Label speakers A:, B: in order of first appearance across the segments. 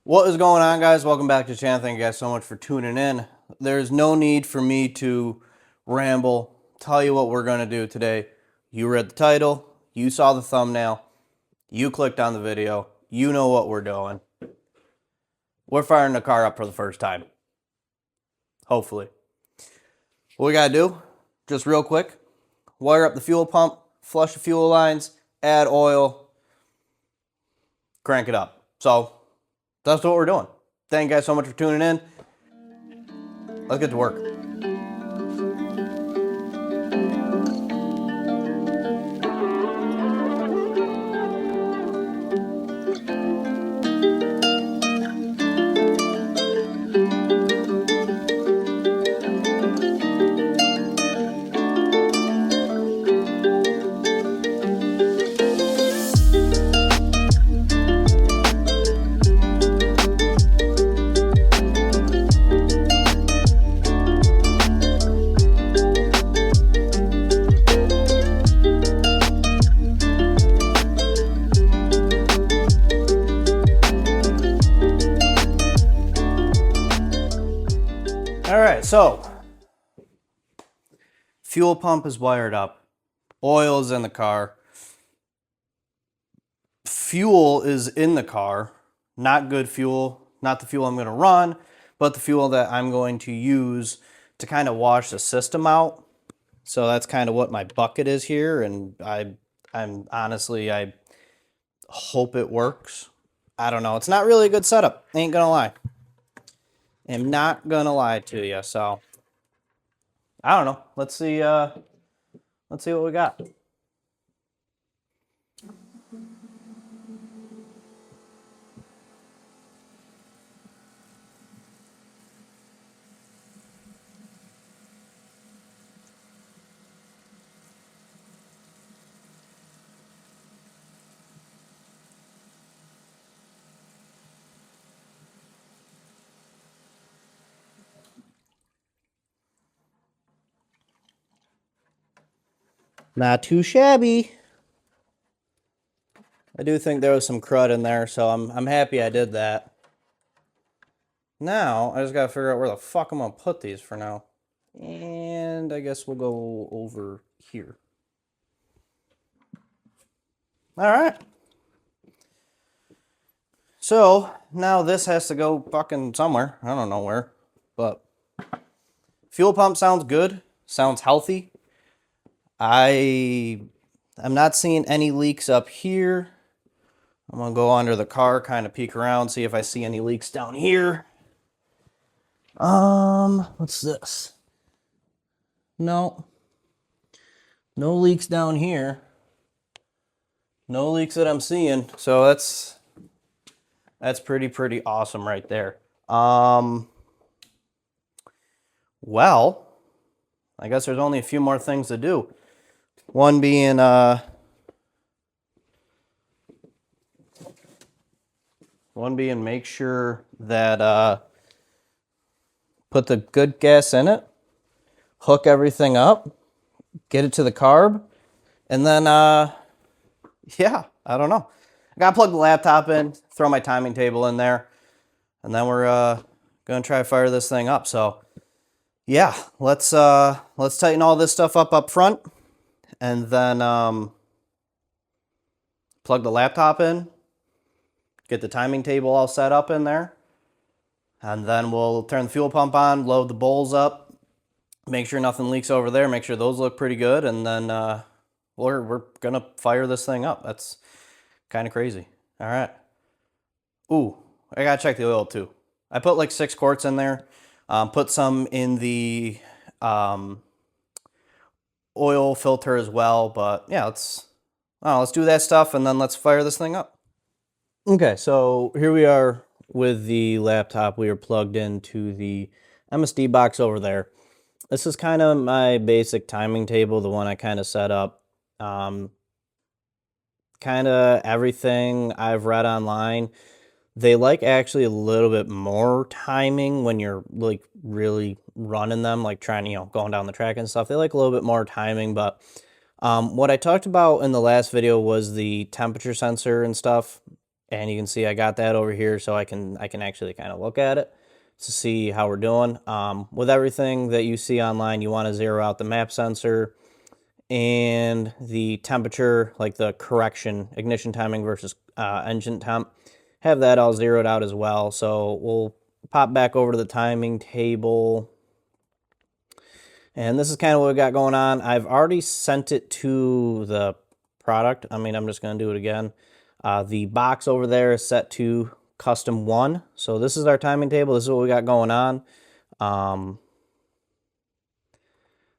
A: What is going on, guys? Welcome back to the channel. Thank you guys so much for tuning in. There's no need for me to ramble, tell you what we're going to do today. You read the title, you saw the thumbnail, you clicked on the video, you know what we're doing. We're firing the car up for the first time. Hopefully. What we got to do, just real quick, wire up the fuel pump, flush the fuel lines, add oil, crank it up. So that's what we're doing. Thank you guys so much for tuning in. Let's get to work. All right, so fuel pump is wired up. Oil is in the car. Fuel is in the car. Not good fuel, not the fuel I'm going to run, but the fuel that I'm going to use to kind of wash the system out. So that's kind of what my bucket is here, and I'm honestly, I hope it works. I don't know. It's not really a good setup. Ain't gonna lie. I'm not gonna lie to you. So I don't know. Let's see what we got. Not too shabby. I do think there was some crud in there, so I'm happy I did that. Now, I just gotta figure out where the fuck I'm gonna put these for now. And I guess we'll go over here. All right. So, now this has to go fucking somewhere. I don't know where, but fuel pump sounds good. Sounds healthy. I'm not seeing any leaks up here. I'm gonna go under the car, kind of peek around, see if I see any leaks down here. What's this? No. No leaks down here. No leaks that I'm seeing. So that's pretty awesome right there. Well, I guess there's only a few more things to do. One being make sure that put the good gas in it, hook everything up, get it to the carb, and then yeah, I don't know. I gotta plug the laptop in, throw my timing table in there, and then we're gonna try to fire this thing up. So yeah, let's tighten all this stuff up front, and then plug the laptop in, get the timing table all set up in there, and then we'll turn the fuel pump on, load the bowls up, make sure nothing leaks over there, make sure those look pretty good, and then we're gonna fire this thing up. That's kind of crazy. All right. Ooh, I gotta check the oil too. I put like 6 quarts in there. Put some in the oil filter as well, but yeah, let's do that stuff and then let's fire this thing up. Okay, so here we are with the laptop. We are plugged into the MSD box over there. This is kind of my basic timing table, the one I kind of set up. Kind of everything I've read online. They like actually a little bit more timing when you're like really running them, like trying, going down the track and stuff. They like a little bit more timing, but what I talked about in the last video was the temperature sensor and stuff. And you can see I got that over here, so I can actually kind of look at it to see how we're doing. With everything that you see online, you want to zero out the map sensor and the temperature, like the correction, ignition timing versus engine temp. Have that all zeroed out as well. So we'll pop back over to the timing table. And this is kind of what we got going on. I've already sent it to the product. I mean, I'm just going to do it again. The box over there is set to custom 1. So this is our timing table. This is what we got going on.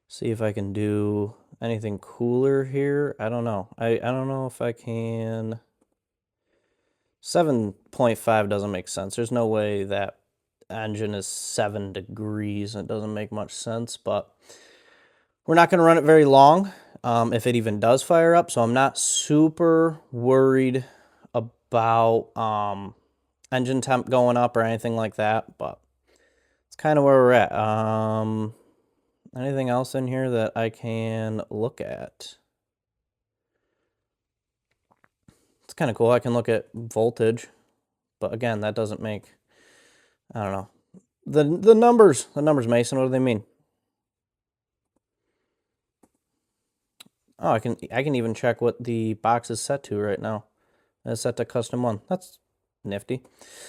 A: See if I can do anything cooler here. I don't know. I don't know if I can. 7.5 doesn't make sense. There's no way that engine is 7 degrees. It doesn't make much sense, but we're not going to run it very long if it even does fire up, so I'm not super worried about engine temp going up or anything like that, but it's kind of where we're at. Anything else in here that I can look at? It's kind of cool. I can look at voltage, but again, that doesn't make, I don't know. The numbers, Mason, what do they mean? Oh, I can even check what the box is set to right now. It's set to custom 1. That's nifty.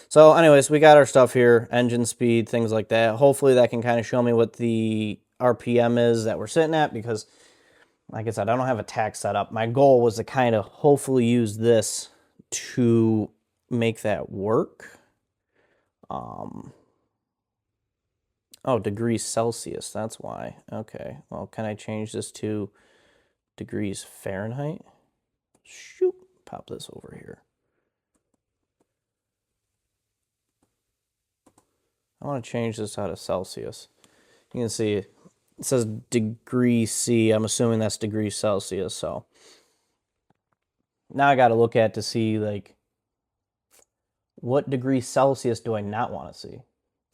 A: So anyways, we got our stuff here, engine speed, things like that. Hopefully that can kind of show me what the RPM is that we're sitting at, because like I said, I don't have a tach set up. My goal was to kind of hopefully use this to make that work. Oh, degrees Celsius, that's why. Okay, well, can I change this to degrees Fahrenheit? Shoot, pop this over here. I want to change this out of Celsius. You can see it says degree C. I'm assuming that's degrees Celsius. So now I got to look at to see, like, what degrees Celsius do I not want to see?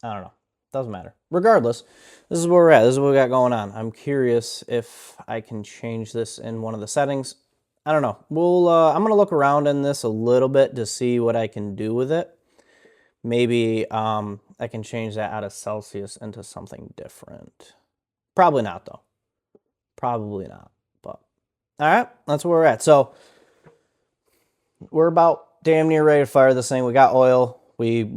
A: I don't know. Doesn't matter. Regardless, this is where we're at. This is what we got going on. I'm curious if I can change this in one of the settings. I don't know. I'm going to look around in this a little bit to see what I can do with it. Maybe I can change that out of Celsius into something different. Probably not, though. Probably not. But all right, that's where we're at. So we're about damn near ready to fire this thing. We got oil. We,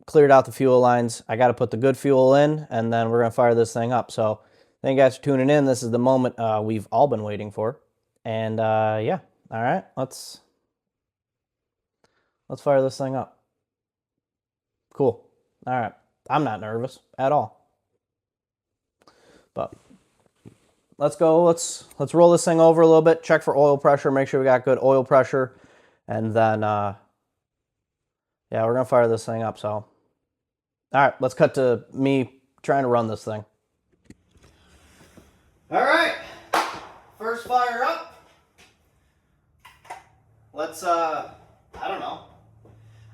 A: cleared out the fuel lines. I got to put the good fuel in, and then we're going to fire this thing up. So thank you guys for tuning in. This is the moment we've all been waiting for. And yeah, all right, let's fire this thing up. Cool. All right. I'm not nervous at all. But let's go. Let's roll this thing over a little bit, check for oil pressure, make sure we got good oil pressure, and then yeah, we're going to fire this thing up. So all right, let's cut to me trying to run this thing. All right. First fire up. Let's I don't know.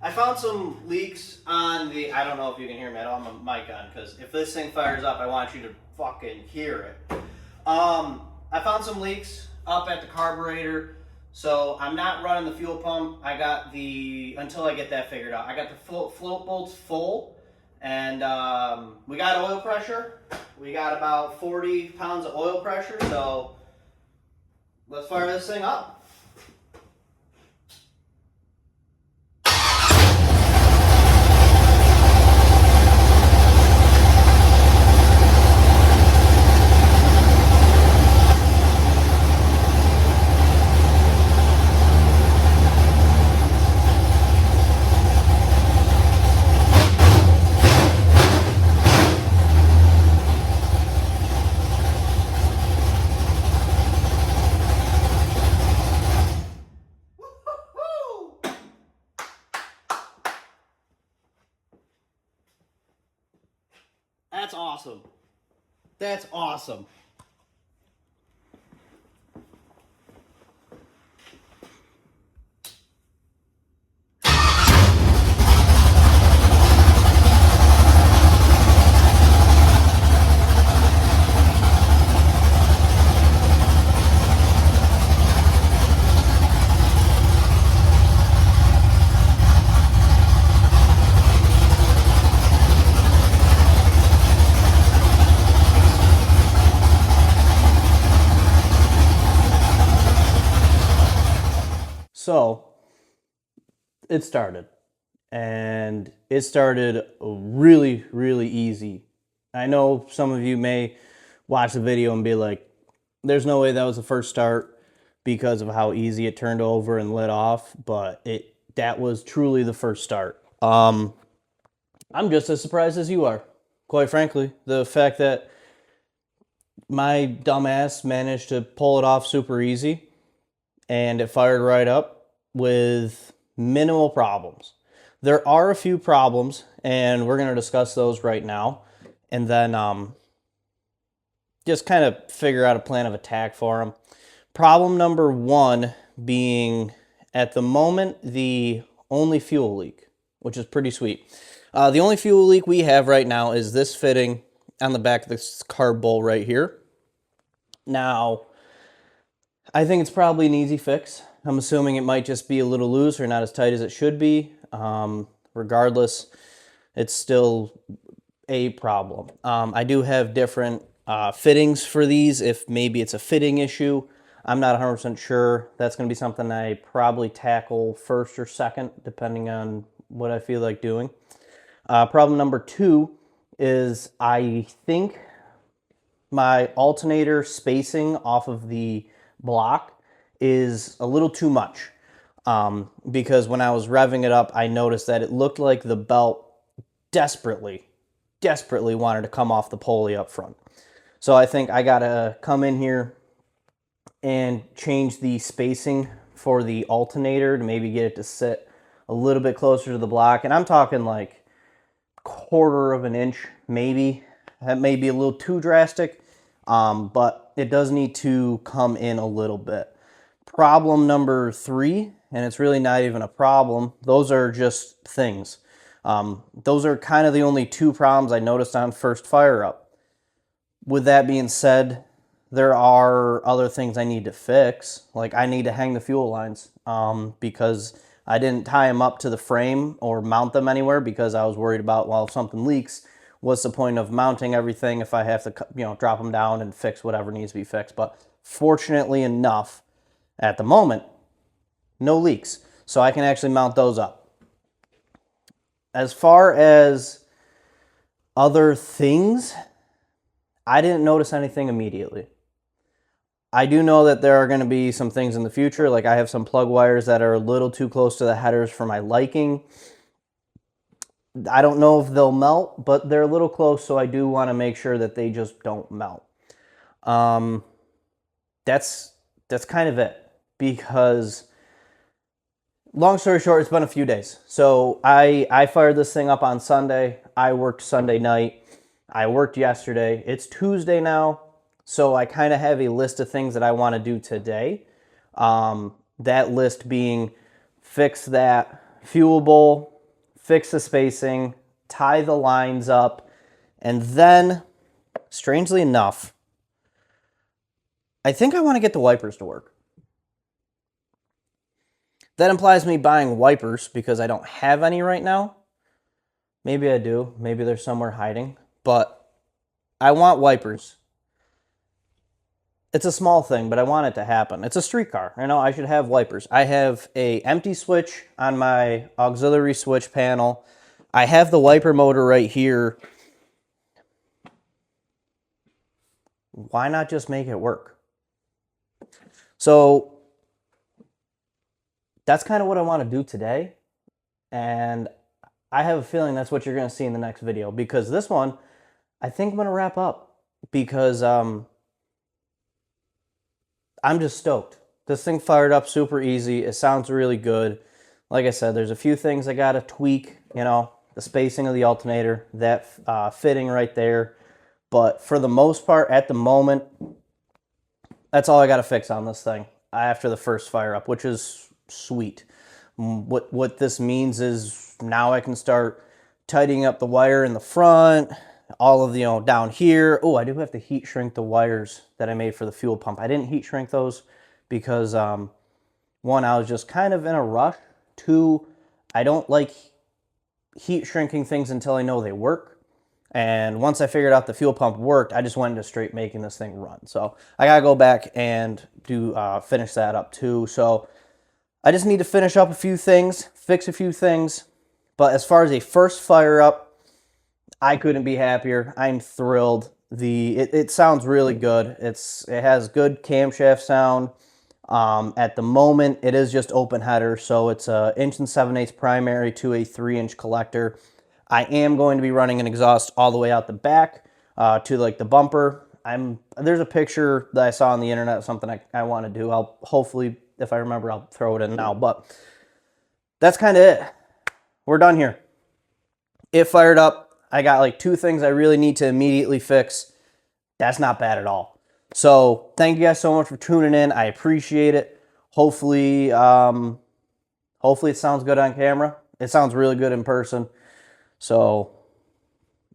A: I found some leaks on the, I don't know if you can hear me, I don't have my mic on, because if this thing fires up, I want you to fucking hear it. I found some leaks up at the carburetor, so I'm not running the fuel pump. I got the, until I get that figured out, I got the float bolts full, and we got oil pressure. We got about 40 pounds of oil pressure, so let's fire this thing up. That's awesome. That's awesome. So it started, and it started really, really easy. I know some of you may watch the video and be like, there's no way that was the first start because of how easy it turned over and lit off, but that was truly the first start. I'm just as surprised as you are, quite frankly. The fact that my dumbass managed to pull it off super easy and it fired right up with minimal problems. There are a few problems, and we're going to discuss those right now, and then just kind of figure out a plan of attack for them. Problem number one being, at the moment, the only fuel leak, which is pretty sweet. The only fuel leak we have right now is this fitting on the back of this carb bowl right here. Now, I think it's probably an easy fix. I'm assuming it might just be a little loose or not as tight as it should be. Regardless, it's still a problem. I do have different fittings for these if maybe it's a fitting issue. I'm not 100% sure. That's going to be something I probably tackle first or second, depending on what I feel like doing. Problem number two is I think my alternator spacing off of the block is a little too much. Because when I was revving it up, I noticed that it looked like the belt desperately wanted to come off the pulley up front. So I think I gotta come in here and change the spacing for the alternator to maybe get it to sit a little bit closer to the block. And I'm talking like 1/4 of an inch, maybe. That may be a little too drastic, but it does need to come in a little bit. Problem number three, and it's really not even a problem, those are just things. Those are kind of the only two problems I noticed on first fire up. With that being said, there are other things I need to fix. Like I need to hang the fuel lines because I didn't tie them up to the frame or mount them anywhere because I was worried about, well, if something leaks, what's the point of mounting everything if I have to, drop them down and fix whatever needs to be fixed. But fortunately enough, at the moment, no leaks, so I can actually mount those up. As far as other things, I didn't notice anything immediately. I do know that there are going to be some things in the future, like I have some plug wires that are a little too close to the headers for my liking. I don't know if they'll melt, but they're a little close, so I do want to make sure that they just don't melt. That's kind of it, because long story short, it's been a few days. So I fired this thing up on Sunday. I worked Sunday night. I worked yesterday. It's Tuesday now, so I kind of have a list of things that I want to do today. That list being fix that fuel bowl, fix the spacing, tie the lines up, and then, strangely enough, I think I want to get the wipers to work. That implies me buying wipers because I don't have any right now. Maybe I do. Maybe they're somewhere hiding. But I want wipers. It's a small thing, but I want it to happen. It's a street car. I should have wipers. I have an empty switch on my auxiliary switch panel. I have the wiper motor right here. Why not just make it work? So that's kind of what I want to do today. And I have a feeling that's what you're going to see in the next video, because this one, I think I'm going to wrap up because I'm just stoked. This thing fired up super easy. It sounds really good. Like I said, there's a few things I got to tweak, the spacing of the alternator, that fitting right there. But for the most part, at the moment, that's all I got to fix on this thing after the first fire up, which is sweet. What this means is now I can start tightening up the wire in the front, all of the, down here. Oh, I do have to heat shrink the wires that I made for the fuel pump. I didn't heat shrink those because, one, I was just kind of in a rush. Two, I don't like heat shrinking things until I know they work. And once I figured out the fuel pump worked, I just went into straight making this thing run. So I gotta go back and do finish that up too. So I just need to finish up a few things, fix a few things. But as far as a first fire up, I couldn't be happier. I'm thrilled. It sounds really good. It has good camshaft sound. At the moment, it is just open header, so it's a 1 7/8 primary to a 3-inch collector. I am going to be running an exhaust all the way out the back to like the bumper. There's a picture that I saw on the internet, something I want to do. I'll hopefully, if I remember, I'll throw it in now. But that's kind of it. We're done here. It fired up. I got like 2 things I really need to immediately fix. That's not bad at all. So thank you guys so much for tuning in. I appreciate it. Hopefully it sounds good on camera. It sounds really good in person. So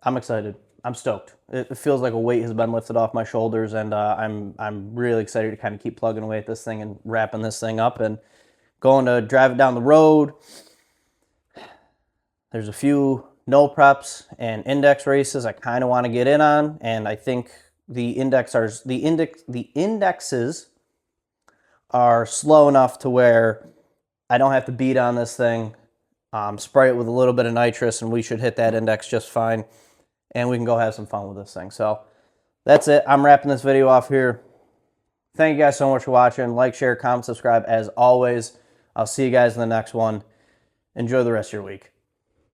A: I'm excited. I'm stoked. It feels like a weight has been lifted off my shoulders, and I'm really excited to kind of keep plugging away at this thing and wrapping this thing up and going to drive it down the road. There's a few no preps and index races I kind of want to get in on, and I think the indexes are slow enough to where I don't have to beat on this thing. Spray it with a little bit of nitrous, and we should hit that index just fine, and we can go have some fun with this thing. So that's it. I'm wrapping this video off here. Thank you guys so much for watching. Like, share, comment, subscribe as always. I'll see you guys in the next one. Enjoy the rest of your week.